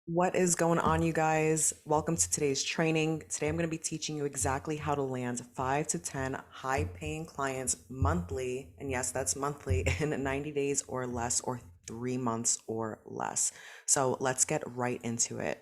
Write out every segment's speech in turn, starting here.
What is going on, you guys? Welcome to today's training. Today, I'm going to be teaching you exactly how to land 5 to 10 high paying clients monthly. And yes, that's monthly in 90 days or less, or 3 months or less. So let's get right into it.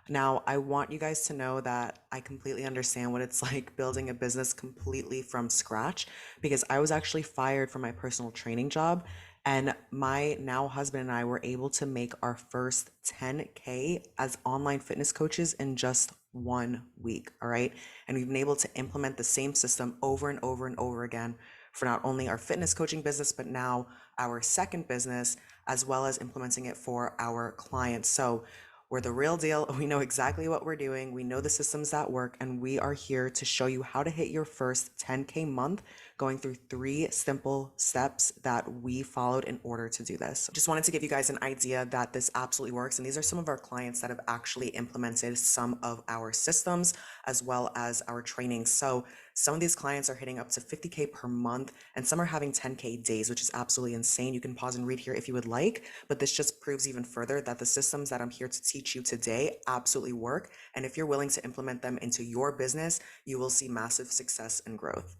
Now, I want you guys to know that I completely understand what it's like building a business completely from scratch because I was actually fired from my personal training job. And my now husband and I were able to make our first 10K as online fitness coaches in just 1 week. All right. And we've been able to implement the same system over and over and over again for not only our fitness coaching business, but now our second business, as well as implementing it for our clients. So we're the real deal. We know exactly what we're doing. We know the systems that work, and we are here to show you how to hit your first 10K month going through 3 simple steps that we followed in order to do this. Just wanted to give you guys an idea that this absolutely works. And these are some of our clients that have actually implemented some of our systems as well as our training. So some of these clients are hitting up to 50K per month, and some are having 10K days, which is absolutely insane. You can pause and read here if you would like, but this just proves even further that the systems that I'm here to teach you today absolutely work. And if you're willing to implement them into your business, you will see massive success and growth.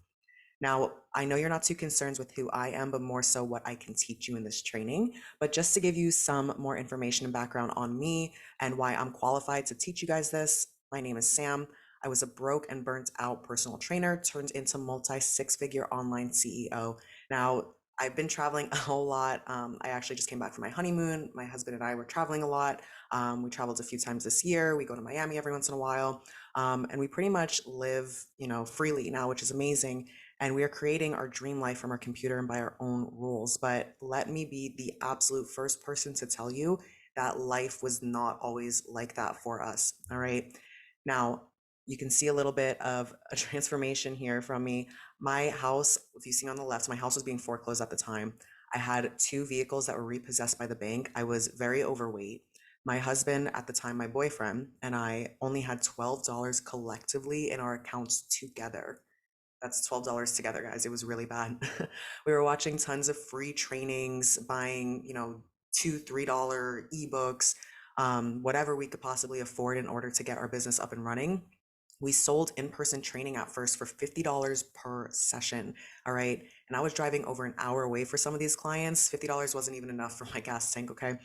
Now, I know you're not too concerned with who I am, but more so what I can teach you in this training. But just to give you some more information and background on me and why I'm qualified to teach you guys this, my name is Sam. I was a broke and burnt out personal trainer turned into multi six-figure online CEO. Now, I've been traveling a whole lot. I actually just came back from my honeymoon. My husband and I were traveling a lot. We traveled a few times this year. We go to Miami every once in a while. And we pretty much live, freely now, which is amazing, and we are creating our dream life from our computer and by our own rules. But let me be the absolute first person to tell you that life was not always like that for us. All right. Now, you can see a little bit of a transformation here from me. My house, if you see on the left, my house was being foreclosed at the time. I had 2 vehicles that were repossessed by the bank. I was very overweight. My husband at the time, my boyfriend, and I only had $12 collectively in our accounts together. That's $12 together, guys. It was really bad. We were watching tons of free trainings, buying, $2, $3 ebooks, whatever we could possibly afford in order to get our business up and running. We sold in-person training at first for $50 per session. All right. And I was driving over an hour away for some of these clients. $50 wasn't even enough for my gas tank. Okay.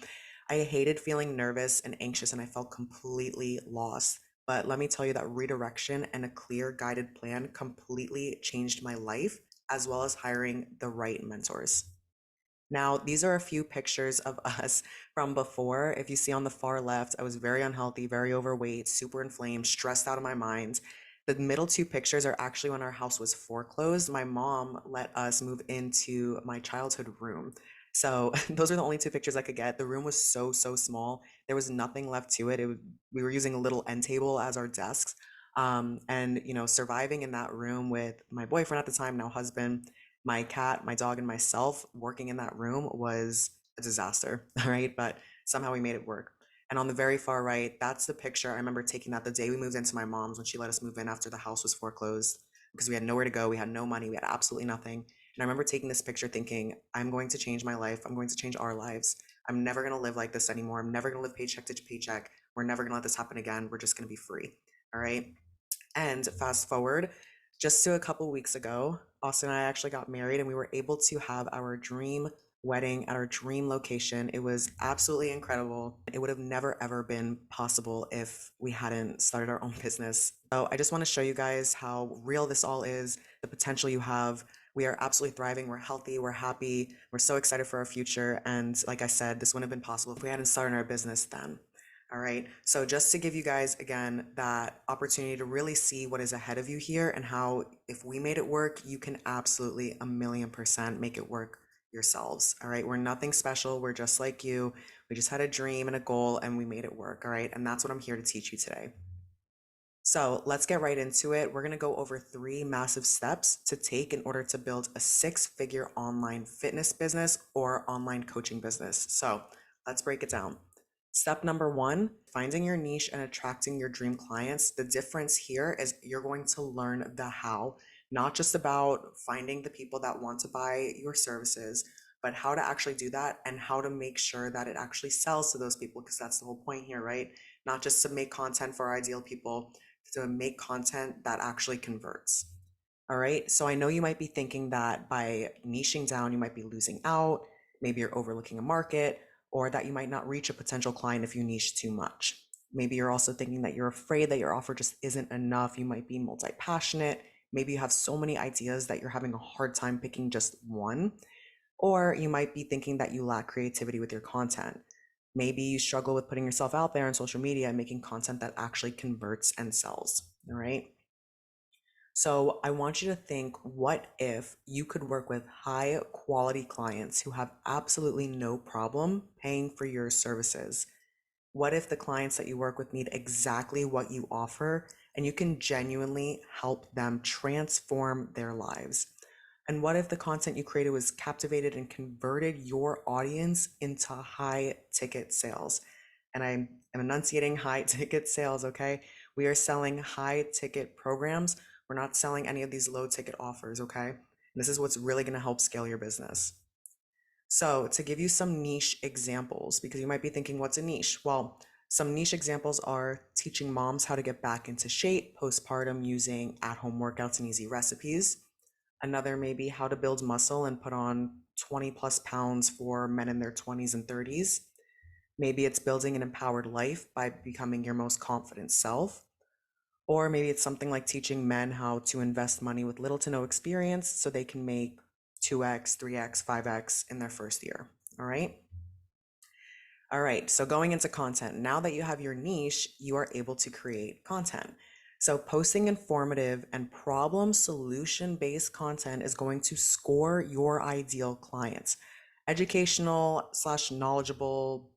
I hated feeling nervous and anxious, and I felt completely lost. But let me tell you that redirection and a clear guided plan completely changed my life, as well as hiring the right mentors. Now, these are a few pictures of us from before. If you see on the far left, I was very unhealthy, very overweight, super inflamed, stressed out of my mind. The middle 2 pictures are actually when our house was foreclosed. My mom let us move into my childhood room. So those are the only 2 pictures I could get. The room was so, so small. There was nothing left to it. We were using a little end table as our desks. And, surviving in that room with my boyfriend at the time, now husband, my cat, my dog, and myself working in that room was a disaster. All right. But somehow we made it work. And on the very far right, that's the picture. I remember taking that the day we moved into my mom's when she let us move in after the house was foreclosed because we had nowhere to go. We had no money. We had absolutely nothing. And I remember taking this picture thinking, I'm going to change my life. I'm going to change our lives. I'm never going to live like this anymore. I'm never going to live paycheck to paycheck. We're never going to let this happen again. We're just going to be free. All right. And fast forward just to a couple weeks ago, Austin and I actually got married, and we were able to have our dream wedding at our dream location. It was absolutely incredible. It would have never ever been possible if we hadn't started our own business. So I just want to show you guys how real this all is, the potential you have. We are absolutely thriving. We're healthy. We're happy. We're so excited for our future. And like I said, this wouldn't have been possible if we hadn't started our business then. All right. So just to give you guys again that opportunity to really see what is ahead of you here and how if we made it work, you can absolutely 1,000,000% make it work yourselves. All right. We're nothing special. We're just like you. We just had a dream and a goal and we made it work. All right. And that's what I'm here to teach you today. So let's get right into it. We're going to go over 3 massive steps to take in order to build a 6-figure online fitness business or online coaching business. So let's break it down. Step number 1, finding your niche and attracting your dream clients. The difference here is you're going to learn the how, not just about finding the people that want to buy your services, but how to actually do that and how to make sure that it actually sells to those people, because that's the whole point here, right? Not just to make content for our ideal people, to make content that actually converts. All right. So I know you might be thinking that by niching down, you might be losing out. Maybe you're overlooking a market, or that you might not reach a potential client if you niche too much. Maybe you're also thinking that you're afraid that your offer just isn't enough. You might be multi passionate. Maybe you have so many ideas that you're having a hard time picking just one. Or you might be thinking that you lack creativity with your content. Maybe you struggle with putting yourself out there on social media and making content that actually converts and sells. All right. So I want you to think, what if you could work with high quality clients who have absolutely no problem paying for your services? What if the clients that you work with need exactly what you offer and you can genuinely help them transform their lives? And what if the content you created was captivated and converted your audience into high ticket sales? And I'm enunciating high ticket sales, okay? We are selling high ticket programs. We're not selling any of these low ticket offers, okay? And this is what's really gonna help scale your business. So, to give you some niche examples, because you might be thinking, what's a niche? Well, some niche examples are teaching moms how to get back into shape postpartum using at home workouts and easy recipes. Another may be how to build muscle and put on 20 plus pounds for men in their 20s and 30s. Maybe it's building an empowered life by becoming your most confident self. Or maybe it's something like teaching men how to invest money with little to no experience so they can make 2x, 3x, 5x in their first year. All right. All right, so going into content, now that you have your niche, you are able to create content. So posting informative and problem solution based content is going to score your ideal clients. Educational slash knowledgeable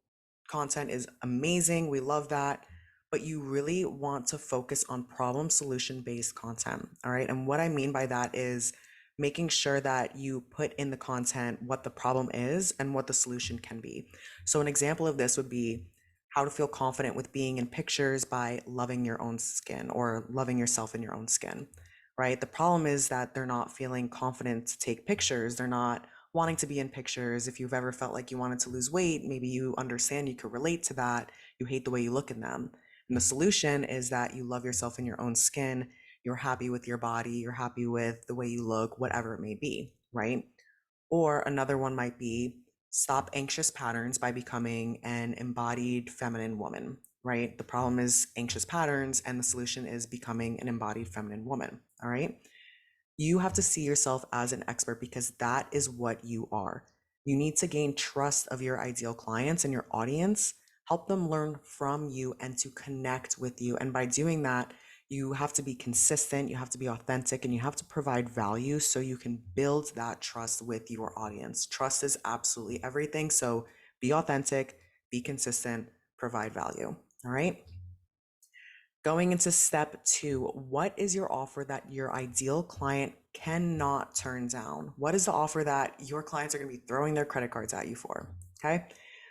content is amazing. We love that. But you really want to focus on problem solution based content. All right. And what I mean by that is making sure that you put in the content what the problem is and what the solution can be. So, an example of this would be how to feel confident with being in pictures by loving your own skin or loving yourself in your own skin, right? The problem is that they're not feeling confident to take pictures. They're not wanting to be in pictures. If you've ever felt like you wanted to lose weight, maybe you understand, you could relate to that. You hate the way you look in them. And the solution is that you love yourself in your own skin. You're happy with your body. You're happy with the way you look, whatever it may be, right? Or another one might be stop anxious patterns by becoming an embodied feminine woman, right? The problem is anxious patterns, and the solution is becoming an embodied feminine woman, all right? You have to see yourself as an expert because that is what you are. You need to gain trust of your ideal clients and your audience, help them learn from you and to connect with you. And by doing that, you have to be consistent, you have to be authentic, and you have to provide value so you can build that trust with your audience. Trust is absolutely everything. So be authentic, be consistent, provide value. All right. Going into step two, what is your offer that your ideal client cannot turn down? What is the offer that your clients are going to be throwing their credit cards at you for? Okay.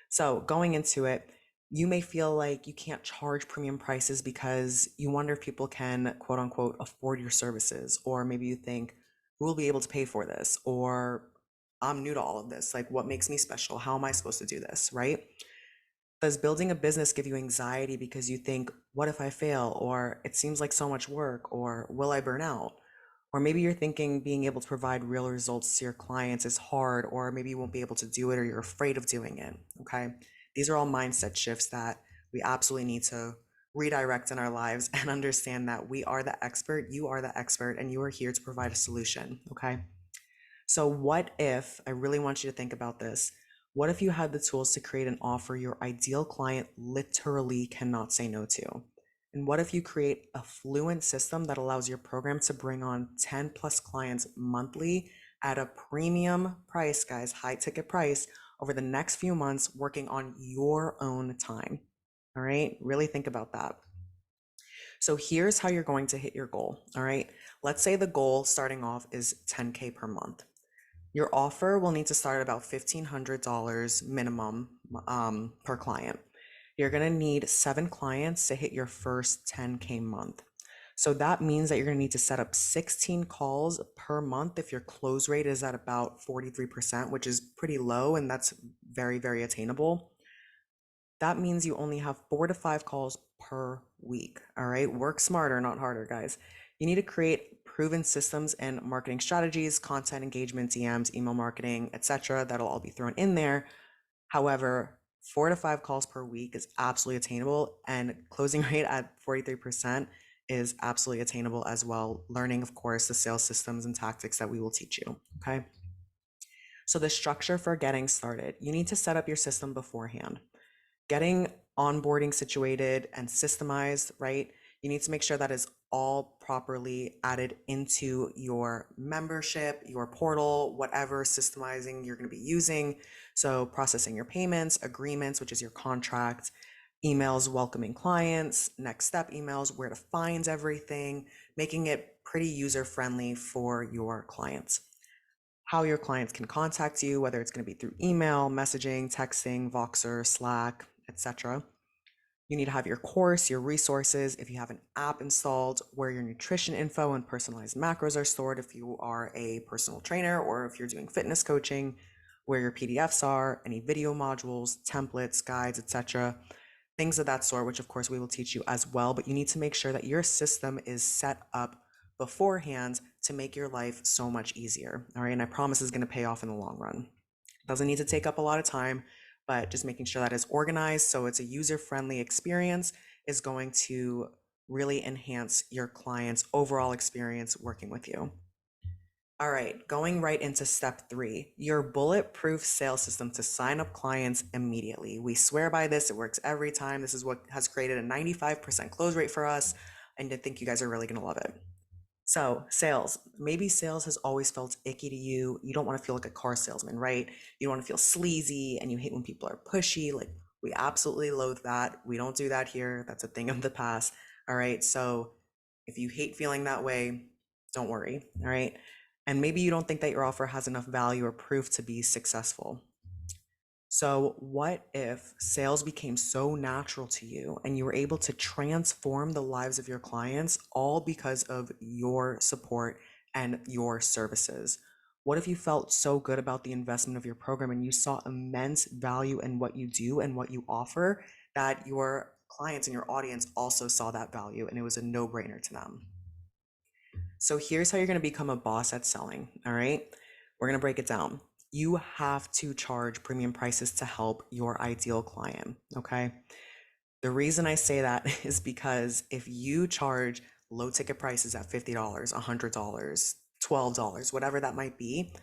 So going into it, you may feel like you can't charge premium prices because you wonder if people can, quote unquote, afford your services. Or maybe you think, who will be able to pay for this? Or I'm new to all of this. Like, what makes me special? How am I supposed to do this? Right? Does building a business give you anxiety because you think, what if I fail? Or it seems like so much work? Or will I burn out? Or maybe you're thinking being able to provide real results to your clients is hard, or maybe you won't be able to do it, or you're afraid of doing it. Okay. These are all mindset shifts that we absolutely need to redirect in our lives and understand that we are the expert, you are the expert, and you are here to provide a solution. Okay. So, what if, I really want you to think about this, what if you had the tools to create an offer your ideal client literally cannot say no to? And what if you create a fluent system that allows your program to bring on 10 plus clients monthly at a premium price, guys, high ticket price over the next few months, working on your own time? All right, really think about that. So here's how you're going to hit your goal. All right, let's say the goal starting off is 10K per month. Your offer will need to start at about $1,500 minimum per client. You're going to need 7 clients to hit your first 10K month. So that means that you're going to need to set up 16 calls per month if your close rate is at about 43%, which is pretty low, and that's very, very attainable. That means you only have 4 to 5 calls per week. All right. Work smarter, not harder, guys. You need to create proven systems and marketing strategies, content engagement, DMs, email marketing, etc. That'll all be thrown in there. However, 4 to 5 calls per week is absolutely attainable, and closing rate at 43% is absolutely attainable as well. Learning, of course, the sales systems and tactics that we will teach you. Okay. So, the structure for getting started, you need to set up your system beforehand. Getting onboarding situated and systemized, right? You need to make sure that is all properly added into your membership, your portal, whatever systemizing you're going to be using. So processing your payments, agreements, which is your contract, emails welcoming clients, next step emails, where to find everything, making it pretty user friendly for your clients. How your clients can contact you, whether it's going to be through email, messaging, texting, Voxer, Slack, etc. You need to have your course, your resources, if you have an app installed, where your nutrition info and personalized macros are stored if you are a personal trainer or if you're doing fitness coaching, where your PDFs are, any video modules, templates, guides, etc. Things of that sort, which of course we will teach you as well, but you need to make sure that your system is set up beforehand to make your life so much easier. All right. And I promise it's going to pay off in the long run. It doesn't need to take up a lot of time, but just making sure that it's organized so it's a user-friendly experience is going to really enhance your client's overall experience working with you. All right, going right into step 3, your bulletproof sales system to sign up clients immediately. We swear by this, it works every time. This is what has created a 95% close rate for us, and I think you guys are really gonna love it. So, sales. Maybe sales has always felt icky to you. You don't want to feel like a car salesman, right? You don't want to feel sleazy and you hate when people are pushy. Like, we absolutely loathe that. We don't do that here. That's a thing of the past. All right. So, if you hate feeling that way, don't worry. All right. And maybe you don't think that your offer has enough value or proof to be successful. So, what if sales became so natural to you and you were able to transform the lives of your clients all because of your support and your services? What if you felt so good about the investment of your program and you saw immense value in what you do and what you offer that your clients and your audience also saw that value and it was a no-brainer to them? So here's how you're going to become a boss at selling. All right. We're going to break it down. You have to charge premium prices to help your ideal client. Okay. The reason I say that is because if you charge low ticket prices at $50, $100, $12, whatever that might be,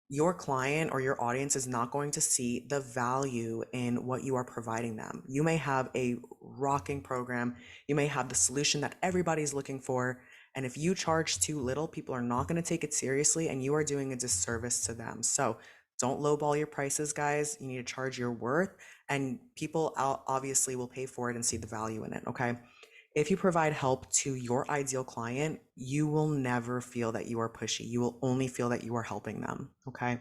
your client or your audience is not going to see the value in what you are providing them. You may have a rocking program, you may have the solution that everybody's looking for. And if you charge too little, people are not going to take it seriously and you are doing a disservice to them. So don't lowball your prices, guys. You need to charge your worth and people obviously will pay for it and see the value in it. Okay. If you provide help to your ideal client, you will never feel that you are pushy. You will only feel that you are helping them. Okay.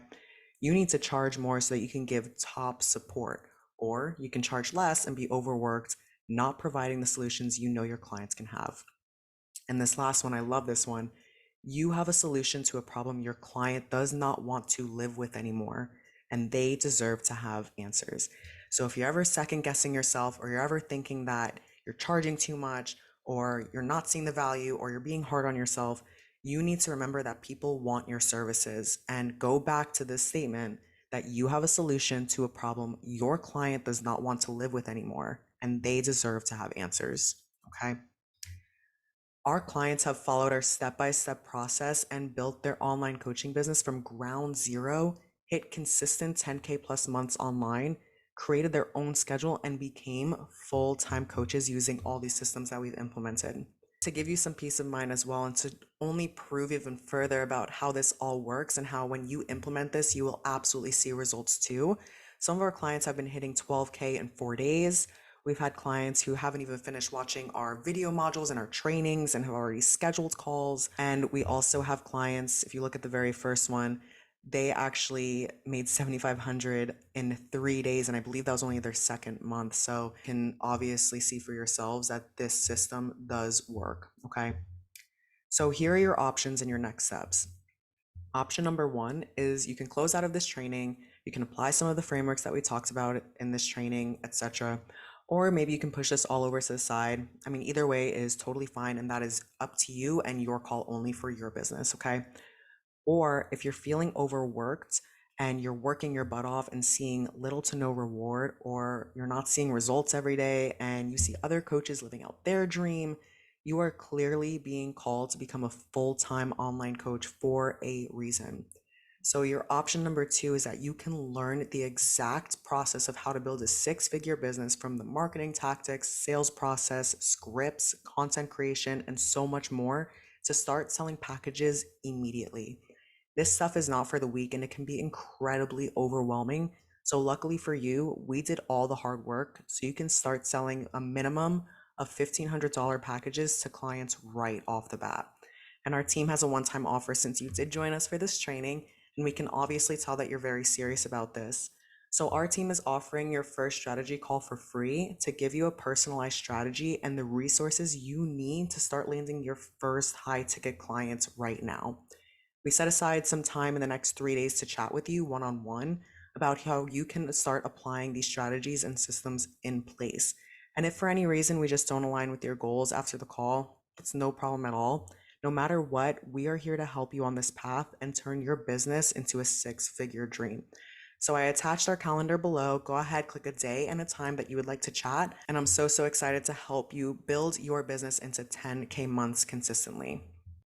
You need to charge more so that you can give top support, or you can charge less and be overworked, not providing the solutions you know your clients can have. And this last one, I love this one. You have a solution to a problem your client does not want to live with anymore, and they deserve to have answers. So if you're ever second guessing yourself, or you're ever thinking that you're charging too much, or you're not seeing the value, or you're being hard on yourself, you need to remember that people want your services and go back to this statement that you have a solution to a problem your client does not want to live with anymore, and they deserve to have answers. Okay. Our clients have followed our step-by-step process and built their online coaching business from ground zero, hit consistent 10K plus months online, created their own schedule, and became full-time coaches using all these systems that we've implemented. To give you some peace of mind as well, and to only prove even further about how this all works and how when you implement this, you will absolutely see results too. Some of our clients have been hitting 12K in 4 days. We've had clients who haven't even finished watching our video modules and our trainings and have already scheduled calls. And we also have clients, if you look at the very first one, They actually made 7,500 in 3 days, and I believe that was only their second month. So you can obviously see for yourselves that this system does work. Okay. So here are your options and your next steps. Option number one is you can close out of this training. You can apply some of the frameworks that we talked about in this training, etc. Or maybe you can push this all over to the side. I mean, either way is totally fine, and that is up to you and your call only for your business. Okay. Or if you're feeling overworked and you're working your butt off and seeing little to no reward, or you're not seeing results every day and you see other coaches living out their dream, you are clearly being called to become a full time online coach for a reason. So, your option number two is that you can learn the exact process of how to build a six-figure business, from the marketing tactics, sales process, scripts, content creation, and so much more, to start selling packages immediately. This stuff is not for the weak and it can be incredibly overwhelming. So, luckily for you, we did all the hard work so you can start selling a minimum of $1,500 packages to clients right off the bat. And our team has a one time offer since you did join us for this training, and we can obviously tell that you're very serious about this. So, our team is offering your first strategy call for free to give you a personalized strategy and the resources you need to start landing your first high ticket clients right now. We set aside some time in the next 3 days to chat with you one on one about how you can start applying these strategies and systems in place. And if for any reason we just don't align with your goals after the call, it's no problem at all. No matter what, we are here to help you on this path and turn your business into a six-figure dream. So I attached our calendar below. Go ahead, click a day and a time that you would like to chat. And I'm so excited to help you build your business into 10K months consistently.